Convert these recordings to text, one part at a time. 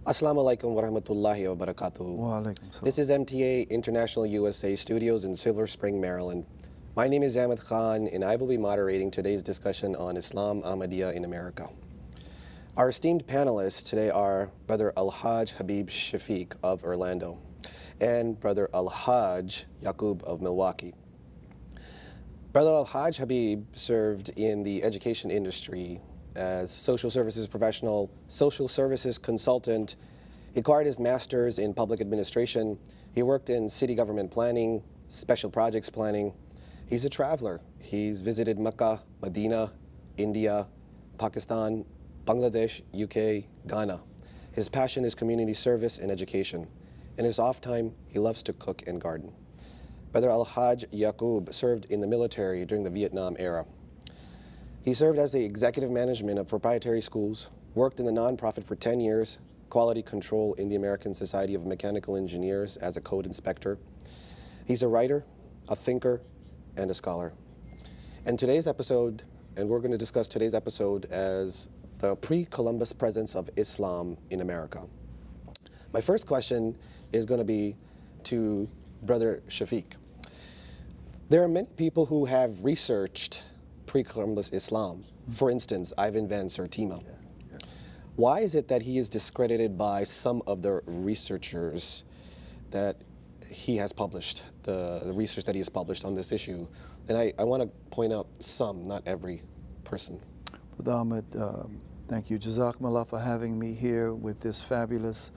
Assalamu alaikum wa rahmatullahi wa barakatuh. Wa alaikum salam. This is MTA International USA Studios in Silver Spring, Maryland. My name is Ahmad Khan, and I will be moderating today's discussion on Islam Ahmadiyya in America. Our esteemed panelists today are Brother Al-Haj Habeeb Shafeeq of Orlando and Brother Al-Haj Yaqub of Milwaukee. Brother Al-Haj Habeeb served in the education industry as social services professional, social services consultant. He acquired his master's in public administration. He worked in city government planning, special projects planning. He's a traveler. He's visited Mecca, Medina, India, Pakistan, Bangladesh, UK, Ghana. His passion is community service and education. In his off time, he loves to cook and garden. Brother Al-Haj Yaqub served in the military during the Vietnam era. He served as the executive management of proprietary schools, worked in the nonprofit for 10 years, quality control in the American Society of Mechanical Engineers as a code inspector. He's a writer, a thinker, and a scholar. And today's episode, and we're going to discuss today's episode as the pre-Columbus presence of Islam in America. My first question is going to be to Brother Shafeeq. There are many people who have researched pre-Columbus Islam. For instance, Ivan Van Sertima. Why is it that he is discredited by some of the researchers that he has published, the research that he has published on this issue? And I want to point out some, not every person. Brother Ahmad, thank you. Jazakumullah for having me here with this fabulous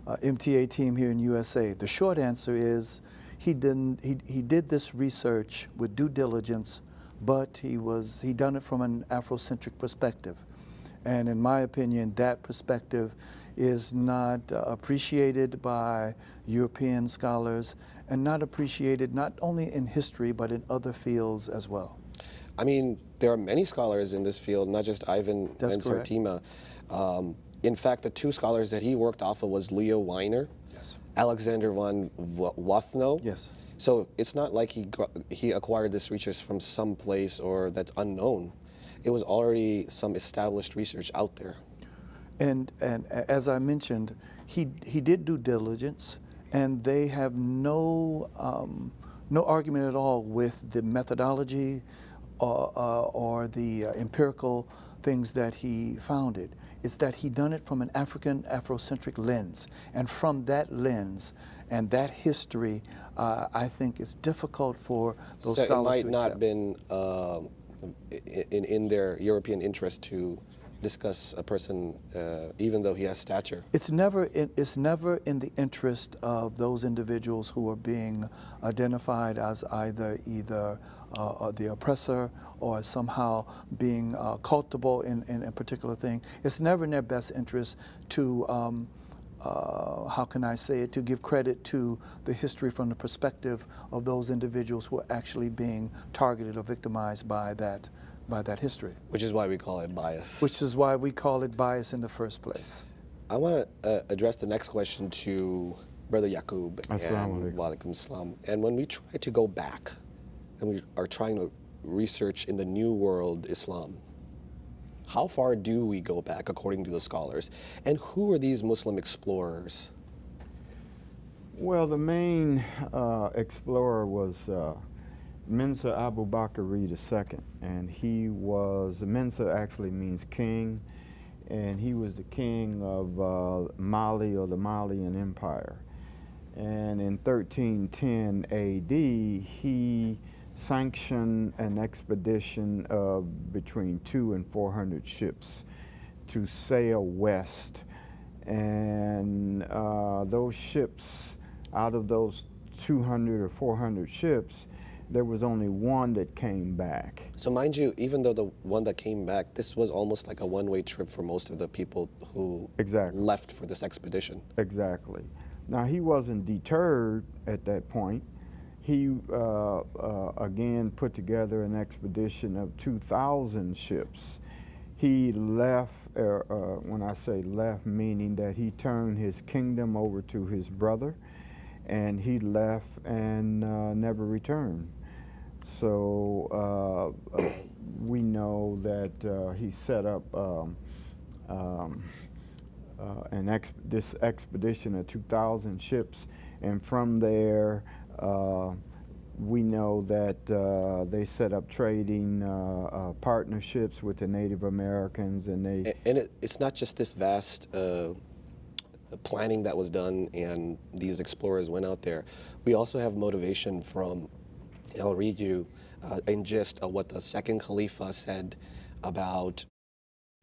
MTA team here in USA. The short answer is he did this research with due diligence, but he done it from an Afrocentric perspective. And in my opinion, that perspective is not appreciated by European scholars and not appreciated not only in history, but in other fields as well. I mean, there are many scholars in this field, not just Ivan Van Sertima. In fact, the two scholars that he worked off of was Leo Weiner, yes, Alexander von Wathnow. Yes. So it's not like he acquired this research from some place or that's unknown. It was already some established research out there. And as I mentioned, he did due diligence, and they have no argument at all with the methodology or the empirical things that he founded. It's that he done it from an Afrocentric lens, and from that lens and that history, I think it's difficult for those scholars to accept. So it might not have been in their European interest to discuss a person, even though he has stature. It's never in the interest of those individuals who are being identified as either the oppressor or somehow being culpable in a particular thing. It's never in their best interest to, how can I say it, to give credit to the history from the perspective of those individuals who are actually being targeted or victimized by that history. Which is why we call it bias. Which is why we call it bias in the first place. I want to address the next question to Brother Yaqub. Assalamu alaikum. Wa alaikum salam. And when we try to go back, and we are trying to research in the New World Islam, how far do we go back according to the scholars? And who are these Muslim explorers? Well, the main explorer was Mensa Abu Bakr II, and he was, Mensa actually means king, and he was the king of Mali, or the Malian Empire. And in 1310 AD, he sanctioned an expedition of between 200 and 400 ships to sail west. And those ships, out of those 200 or 400 ships, there was only one that came back. So mind you, even though the one that came back, this was almost like a one-way trip for most of the people who left for this expedition. Exactly. Now, he wasn't deterred at that point. He again put together an expedition of 2,000 ships. He left, when I say left, meaning that he turned his kingdom over to his brother, and he left and never returned. So we know that he set up this expedition of 2,000 ships, and from there we know that they set up trading partnerships with the Native Americans, and it's not just this vast planning that was done and these explorers went out there. We also have motivation from, I'll read you in gist of what the second Khalifa said about,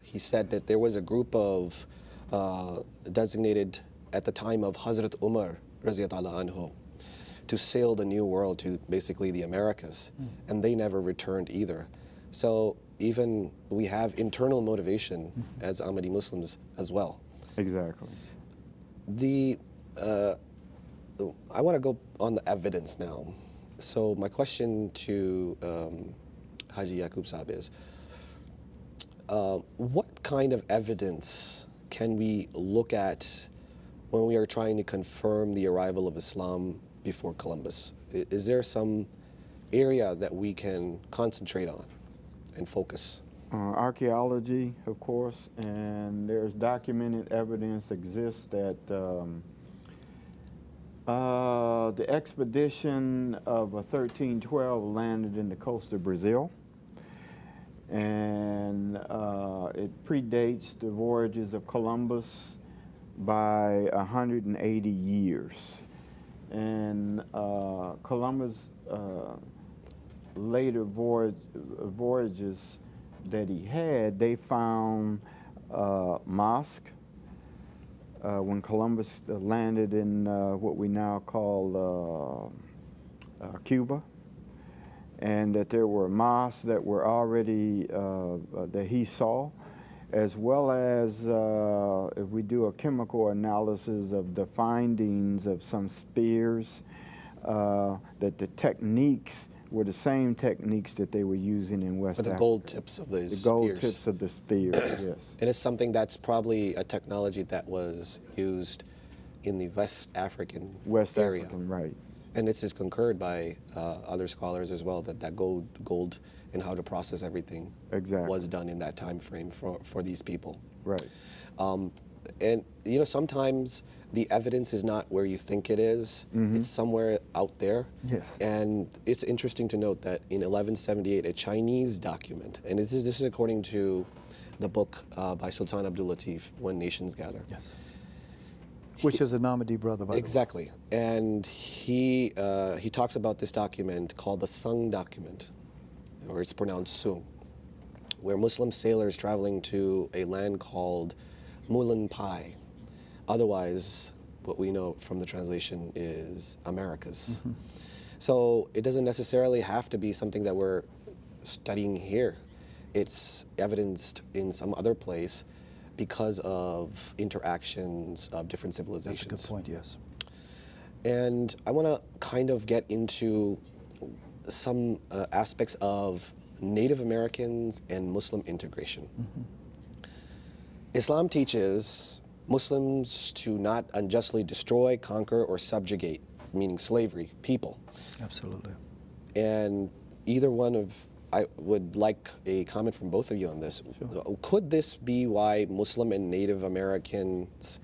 he said that there was a group of designated at the time of Hazrat Umar Raziyallahu anhu to sail the New World to basically the Americas, and they never returned either. So even we have internal motivation as Ahmadi Muslims as well. Exactly. I want to go on the evidence now. So my question to Haji Yaqub Saab is, what kind of evidence can we look at when we are trying to confirm the arrival of Islam before Columbus? Is there some area that we can concentrate on and focus? Archaeology, of course, and there's documented evidence exists that the expedition of 1312 landed in the coast of Brazil, and it predates the voyages of Columbus by 180 years. And Columbus' later voyages that he had, they found mosque when Columbus landed in what we now call Cuba, and that there were mosques that were already that he saw, as well as if we do a chemical analysis of the findings of some spears, that the techniques were the same techniques that they were using in West Africa. The gold tips of the spears. The gold tips of the spears, yes. And it's something that's probably a technology that was used in the West African area. African, right. And this is concurred by other scholars as well, that gold and how to process everything was done in that time frame for these people. Right. And you know, sometimes the evidence is not where you think it is. It's somewhere out there. Yes. And it's interesting to note that in 1178, a Chinese document, and this is according to the book by Sultan Abdul Latif, When Nations Gather. Yes. Which is an Ahmadi brother, by the way. Exactly. And he talks about this document called the Sung document, or it's pronounced Sung, where Muslim sailors traveling to a land called Mulan Pai, otherwise what we know from the translation is Americas. So it doesn't necessarily have to be something that we're studying here. It's evidenced in some other place because of interactions of different civilizations. That's a good point, yes. And I want to kind of get into some aspects of Native Americans and Muslim integration. Islam teaches Muslims to not unjustly destroy, conquer, or subjugate, meaning slavery, people. Absolutely. And either one of, I would like a comment from both of you on this. Sure. Could this be why Muslim and Native Americans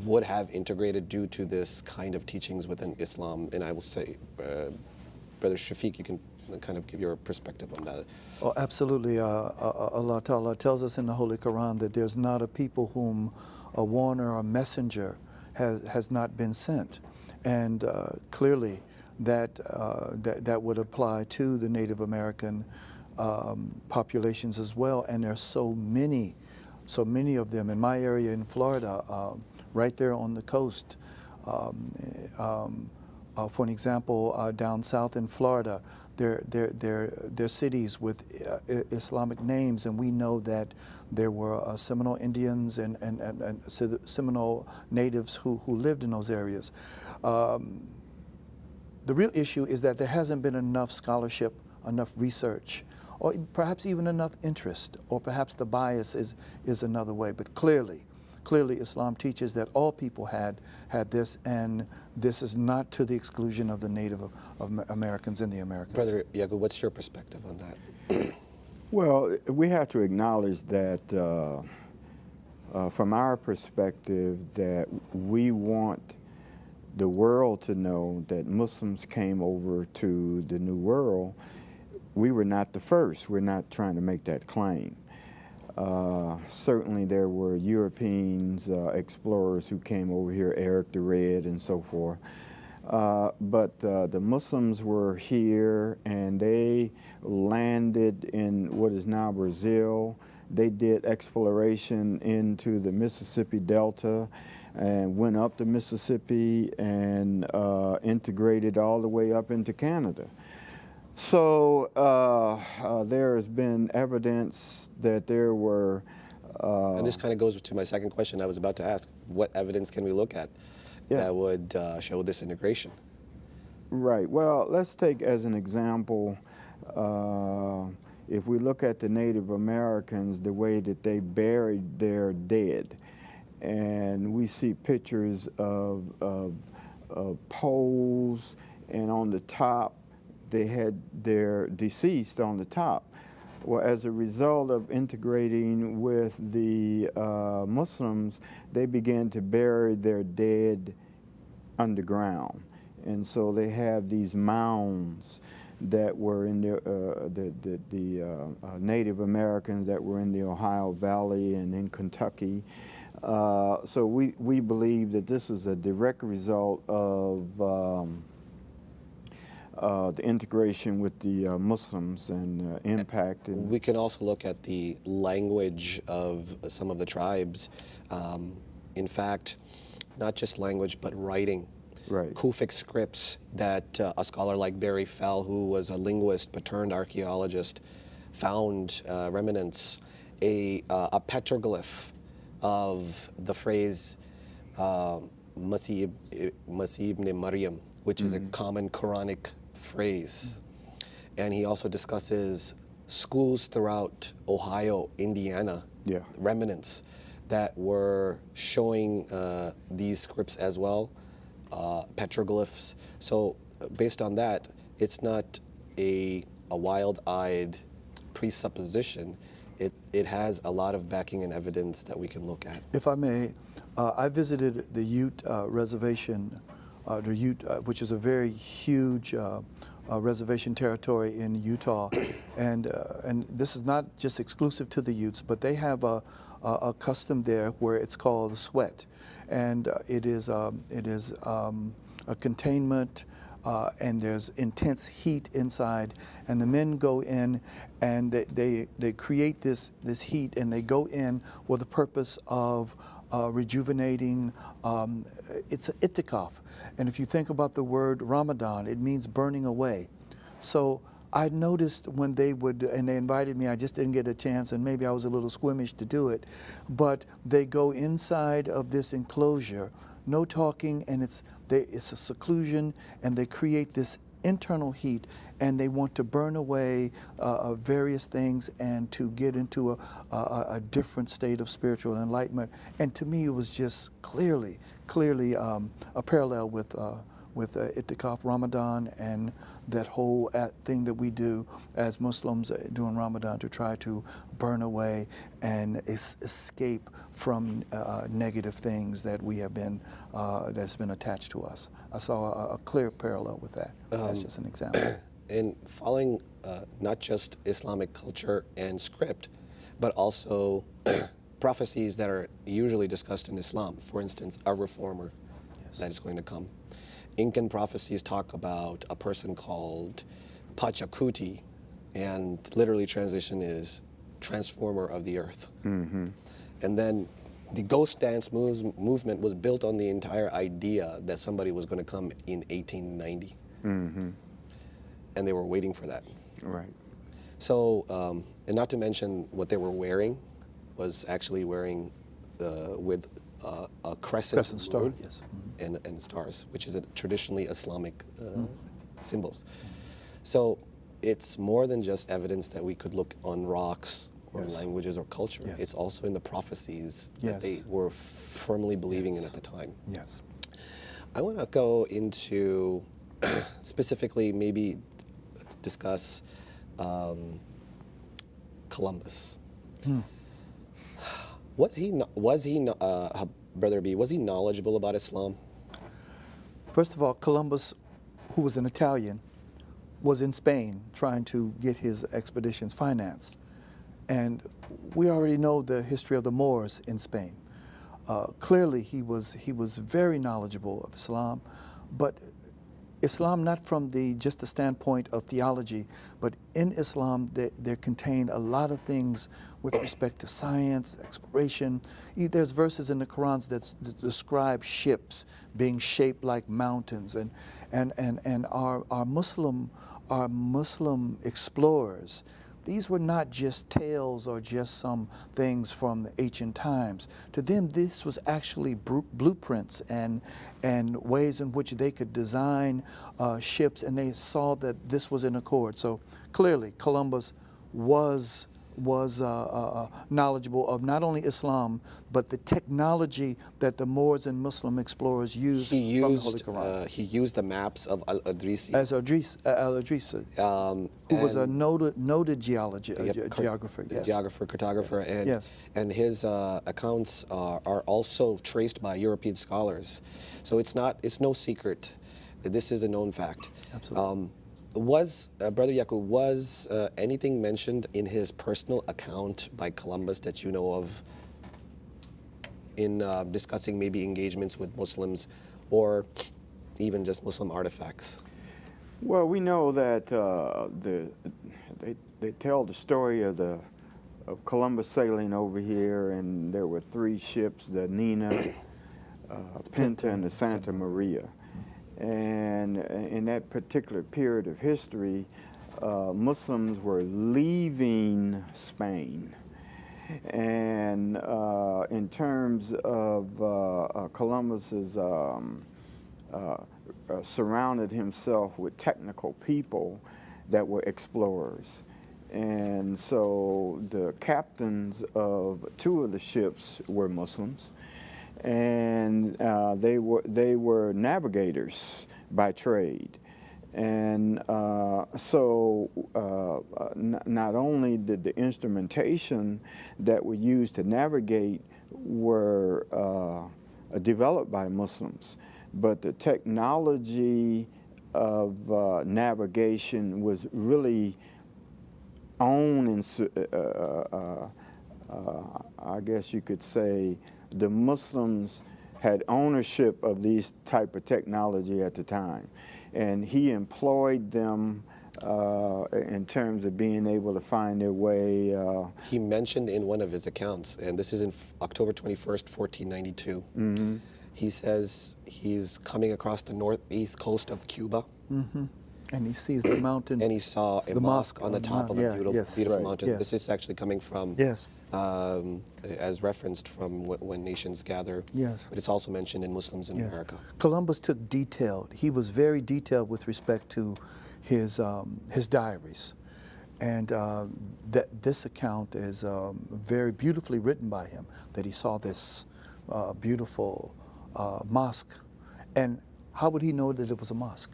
would have integrated due to this kind of teachings within Islam? And I will say, Brother Shafeeq, you can kind of give your perspective on that. Oh, absolutely. Allah Ta'ala tells us in the Holy Quran that there's not a people whom a warner or messenger has not been sent. And clearly that would apply to the Native American populations as well. And there's so many of them. In my area in Florida, right there on the coast, for an example, down south in Florida, they're cities with Islamic names, and we know that there were Seminole Indians and Seminole natives who lived in those areas. The real issue is that there hasn't been enough scholarship, enough research, or perhaps even enough interest, or perhaps the bias is another way. But clearly Islam teaches that all people had this, and this is not to the exclusion of the Native Americans in the Americas. Brother Yaqub, what's your perspective on that? Well, we have to acknowledge that from our perspective, that we want the world to know that Muslims came over to the New World. We were not the first. We're not trying to make that claim. Certainly there were Europeans, explorers who came over here, Eric the Red and so forth. But the Muslims were here, and they landed in what is now Brazil. They did exploration into the Mississippi Delta and went up the Mississippi and integrated all the way up into Canada. So there has been evidence that there were... and this kind of goes to my second question I was about to ask. What evidence can we look at that would show this integration? Right. Well, let's take as an example, if we look at the Native Americans, the way that they buried their dead. And we see pictures of poles, and on the top, they had their deceased on the top. Well, as a result of integrating with the Muslims, they began to bury their dead underground. And so they have these mounds that were in the Native Americans that were in the Ohio Valley and in Kentucky. So we believe that this was a direct result of the integration with the Muslims and impact. We can also look at the language of some of the tribes. In fact, not just language, but writing. Right. Kufic scripts that a scholar like Barry Fell, who was a linguist but turned archaeologist, found remnants. A petroglyph of the phrase Masih ibn Maryam, which is a common Quranic phrase. And he also discusses schools throughout Ohio, Indiana, remnants that were showing these scripts as well, petroglyphs. So based on that, it's not a wild-eyed presupposition. It has a lot of backing and evidence that we can look at. If I may, I visited the Ute Reservation, the Ute, which is a very huge reservation territory in Utah, and this is not just exclusive to the Utes, but they have a custom there where it's called the sweat, and it is a containment. And there's intense heat inside, and the men go in and they create this heat, and they go in with the purpose of rejuvenating. It's an itikaf, and if you think about the word Ramadan, it means burning away. So I noticed when they would, and they invited me, I just didn't get a chance, and maybe I was a little squeamish to do it, but they go inside of this enclosure, no talking, and it's a seclusion, and they create this internal heat, and they want to burn away various things and to get into a different state of spiritual enlightenment. And to me, it was just clearly a parallel with Itikaf Ramadan and that whole thing that we do as Muslims during Ramadan to try to burn away and escape from negative things that we have been, that's been attached to us. I saw a clear parallel with that. That's just an example. And following not just Islamic culture and script, but also prophecies that are usually discussed in Islam. For instance, a reformer that is going to come. Incan prophecies talk about a person called Pachacuti, and literally translation is transformer of the earth. Mm-hmm. And then the ghost dance movement was built on the entire idea that somebody was going to come in 1890. Mm-hmm. And they were waiting for that. Right. So, and not to mention what they were wearing was actually wearing with a crescent star, yes. And stars, which is a traditionally Islamic symbols. So it's more than just evidence that we could look on rocks or languages or culture. Yes. It's also in the prophecies that they were firmly believing in at the time. Yes. I want to go into specifically maybe discuss Columbus. Brother B, was he knowledgeable about Islam? First of all, Columbus, who was an Italian, was in Spain trying to get his expeditions financed. And we already know the history of the Moors in Spain. Clearly, he was very knowledgeable of Islam, but Islam not from just the standpoint of theology, but in Islam there contained a lot of things with respect to science, exploration. There's verses in the Quran that describe ships being shaped like mountains, and our Muslim explorers, these were not just tales or just some things from the ancient times. To them, this was actually blueprints and ways in which they could design ships, and they saw that this was in accord. So clearly, Columbus was knowledgeable of not only Islam, but the technology that the Moors and Muslim explorers used from the Holy Quran. He used the maps of Al-Idrisi. As Al-Idrisi, who was a noted geographer. Yes. Geographer, cartographer, yes. And yes. and his accounts are also traced by European scholars. So it's no secret. This is a known fact. Absolutely. Brother Yaqub, was anything mentioned in his personal account by Columbus that you know of in discussing maybe engagements with Muslims or even just Muslim artifacts? Well, we know that they tell the story of Columbus sailing over here, and there were 3 ships, the Nina, Pinta, and the Santa Maria. And in that particular period of history, Muslims were leaving Spain. And in terms of Columbus's surrounded himself with technical people that were explorers. And so the captains of 2 of the ships were Muslims. And they were navigators by trade, and so not only did the instrumentation that were used to navigate were developed by Muslims, but the technology of navigation was really owned and I guess you could say the Muslims had ownership of these type of technology at the time, and he employed them in terms of being able to find their way. He mentioned in one of his accounts, and this is in October 21st, 1492, Mm-hmm. he says he's coming across the northeast coast of Cuba. Mm-hmm. And he sees the mountain. And he saw a mosque on the top of a beautiful right, mountain. yes. This is actually coming from, Yes. as referenced from when nations gather. Yes. But it's also mentioned in Muslims in Yes. America. Columbus took detailed. He was very detailed with respect to his diaries, and this account is very beautifully written by him. That he saw this beautiful mosque, and how would he know that it was a mosque?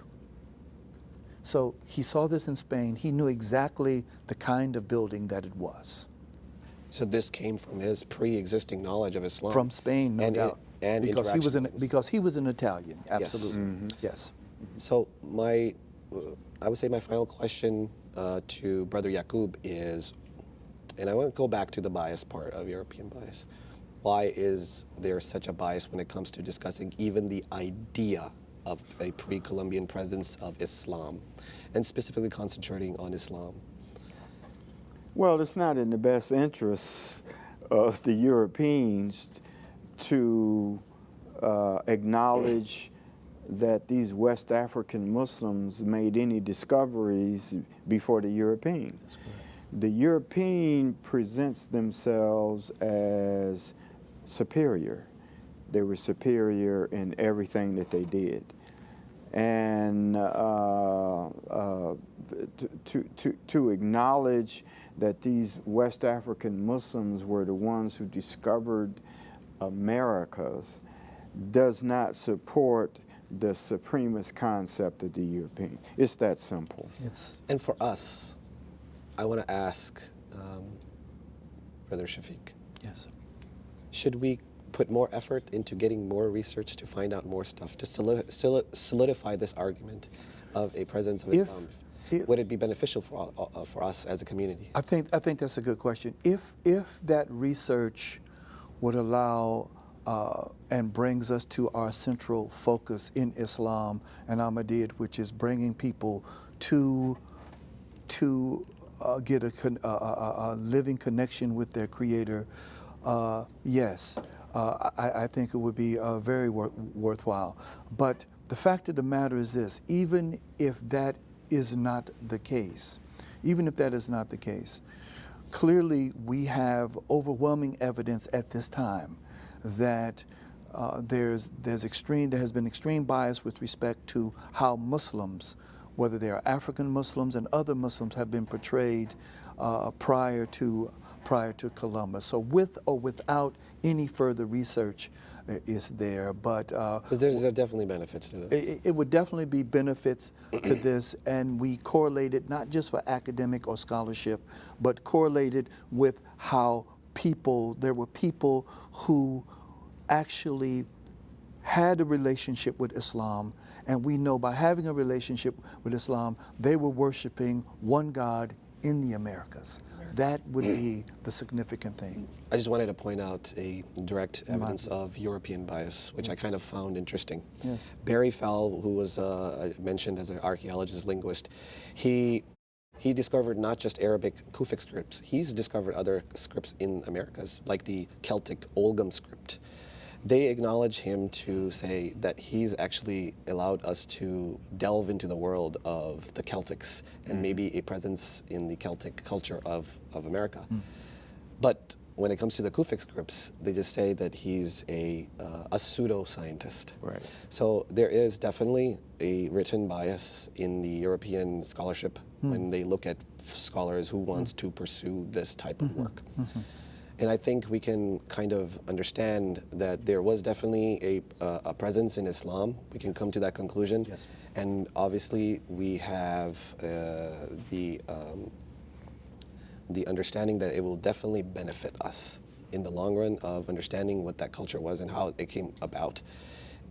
So he saw this in Spain. He knew exactly the kind of building that it was. So this came from his pre-existing knowledge of Islam. From Spain, no doubt. And because he was an Italian, Yes. absolutely. Mm-hmm. Yes. So I would say my final question to Brother Yaqub is, and I want to go back to the bias part of European bias. Why is there such a bias when it comes to discussing even the idea of a pre-Columbian presence of Islam, and specifically concentrating on Islam? Well, it's not in the best interests of the Europeans to acknowledge that these West African Muslims made any discoveries before the European. The European presents themselves as superior. They were superior in everything that they did. And to acknowledge that these West African Muslims were the ones who discovered Americas does not support the supremacist concept of the European. It's that simple. And for us, I want to ask Brother Shafeeq. Yes. should we put more effort into getting more research to find out more stuff to solidify this argument of a presence of Islam? Would it be beneficial for us as a community? I think that's a good question. If that research would allow and brings us to our central focus in Islam and Ahmadiyya, which is bringing people to get a living connection with their Creator, yes, I think it would be very worthwhile. But the fact of the matter is this: even if that is not the case, clearly we have overwhelming evidence at this time that there has been extreme bias with respect to how Muslims, whether they are African Muslims and other Muslims, have been portrayed prior to Columbus. So with or without any further research is there, but there's definitely benefits to this. It would definitely be benefits to this, and we correlated not just for academic or scholarship, but correlated with how there were people who actually had a relationship with Islam, and we know by having a relationship with Islam, they were worshiping one God in the Americas. That would be the significant thing. I just wanted to point out a direct evidence of European bias, which I kind of found interesting. Yes. Barry Fowle, who was mentioned as an archaeologist linguist, he discovered not just Arabic Kufic scripts, he's discovered other scripts in Americas, like the Celtic Olgam script. They acknowledge him to say that he's actually allowed us to delve into the world of the Celtics and maybe a presence in the Celtic culture of America. But when it comes to the Kufic scripts, they just say that he's a pseudo-scientist. Right. So there is definitely a written bias in the European scholarship when they look at scholars who wants to pursue this type of work. And I think we can kind of understand that there was definitely a presence in Islam. We can come to that conclusion. Yes. And obviously we have the understanding that it will definitely benefit us in the long run of understanding what that culture was and how it came about.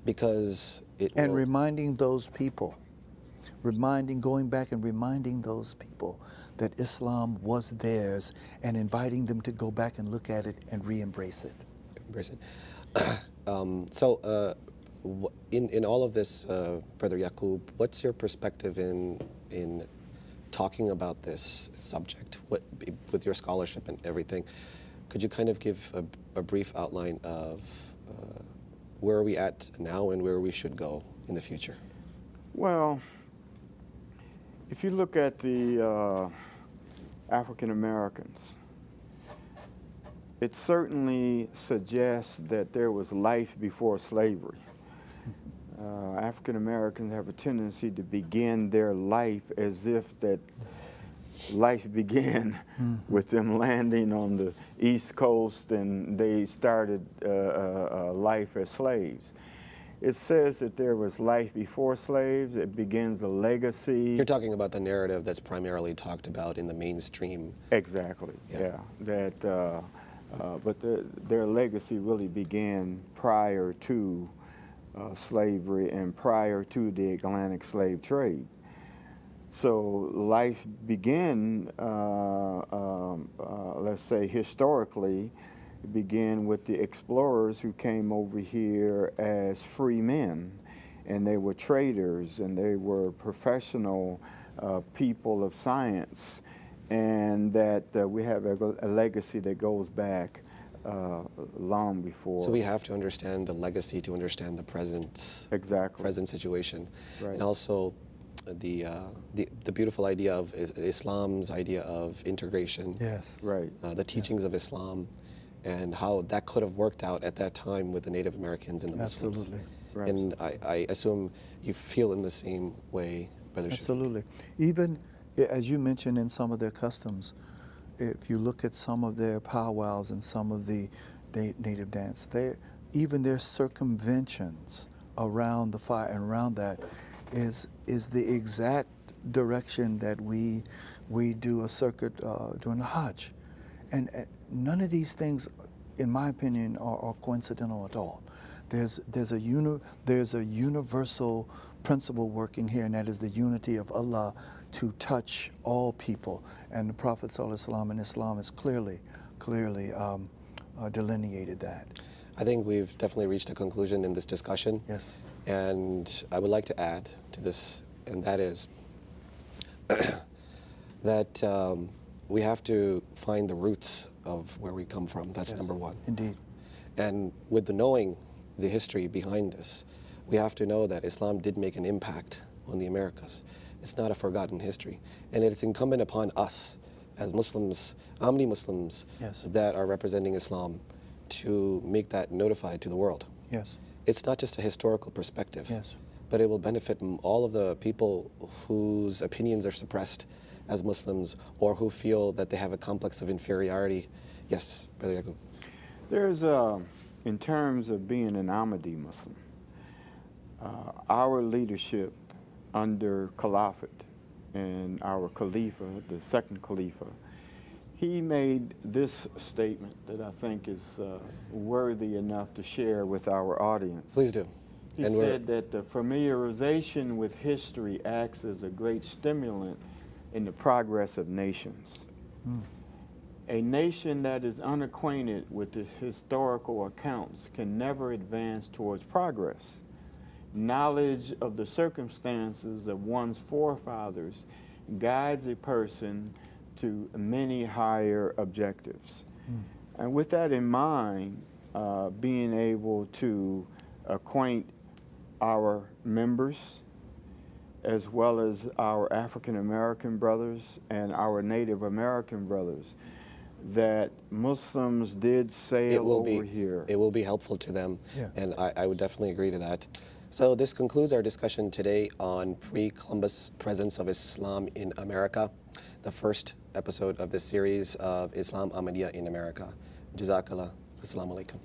Because And reminding those people, going back and reminding those people that Islam was theirs, and inviting them to go back and look at it and re-embrace it. Embrace it. In all of this, Brother Yaqub, what's your perspective in talking about this subject with your scholarship and everything? Could you kind of give a brief outline of where are we at now and where we should go in the future? Well, if you look at the African Americans, it certainly suggests that there was life before slavery. African Americans have a tendency to begin their life as if that life began with them landing on the East Coast and they started life as slaves. It says that there was life before slaves. It begins a legacy. You're talking about the narrative that's primarily talked about in the mainstream. Exactly, yeah. But their legacy really began prior to slavery and prior to the Atlantic slave trade. So life began, let's say historically, began with the explorers who came over here as free men, and they were traders and they were professional people of science, and that we have a legacy that goes back long before. So we have to understand the legacy to understand the present. Exactly. Present situation, right. And also the beautiful idea of Islam's idea of integration. Yes. Right. The teachings of Islam, and how that could have worked out at that time with the Native Americans and the Muslims. Absolutely. Right. And I assume you feel in the same way, Brother Shafeeq. Absolutely. Even as you mentioned in some of their customs, if you look at some of their powwows and some of the native dance, even their circumventions around the fire and around that is the exact direction that we do a circuit during the Hajj. And none of these things in my opinion, are coincidental at all. There's a universal principle working here, and that is the unity of Allah to touch all people. And the Prophet ﷺ in Islam has clearly delineated that. I think we've definitely reached a conclusion in this discussion. Yes. And I would like to add to this, and that is that we have to find the roots of where we come from. That's Yes, number one. Indeed. And with the knowing the history behind this, we have to know that Islam did make an impact on the Americas. It's not a forgotten history. And it's incumbent upon us as Muslims, Ahmadi Muslims, Yes. that are representing Islam, to make that notified to the world. Yes. It's not just a historical perspective, Yes. but it will benefit all of the people whose opinions are suppressed as Muslims, or who feel that they have a complex of inferiority. Yes, Brother Yaqub. There's, in terms of being an Ahmadi Muslim, our leadership under Caliphate and our Khalifa, the second Khalifa, he made this statement that I think is worthy enough to share with our audience. Please do. He said that the familiarization with history acts as a great stimulant in the progress of nations. A nation that is unacquainted with the historical accounts can never advance towards progress. Knowledge of the circumstances of one's forefathers guides a person to many higher objectives. And with that in mind, being able to acquaint our members, as well as our African American brothers and our Native American brothers, that Muslims did sail over here. It will be helpful to them, Yeah. and I would definitely agree to that. So this concludes our discussion today on pre-Columbus presence of Islam in America, the first episode of this series of Islam Ahmadiyya in America. Jazakallah. Assalamu alaikum.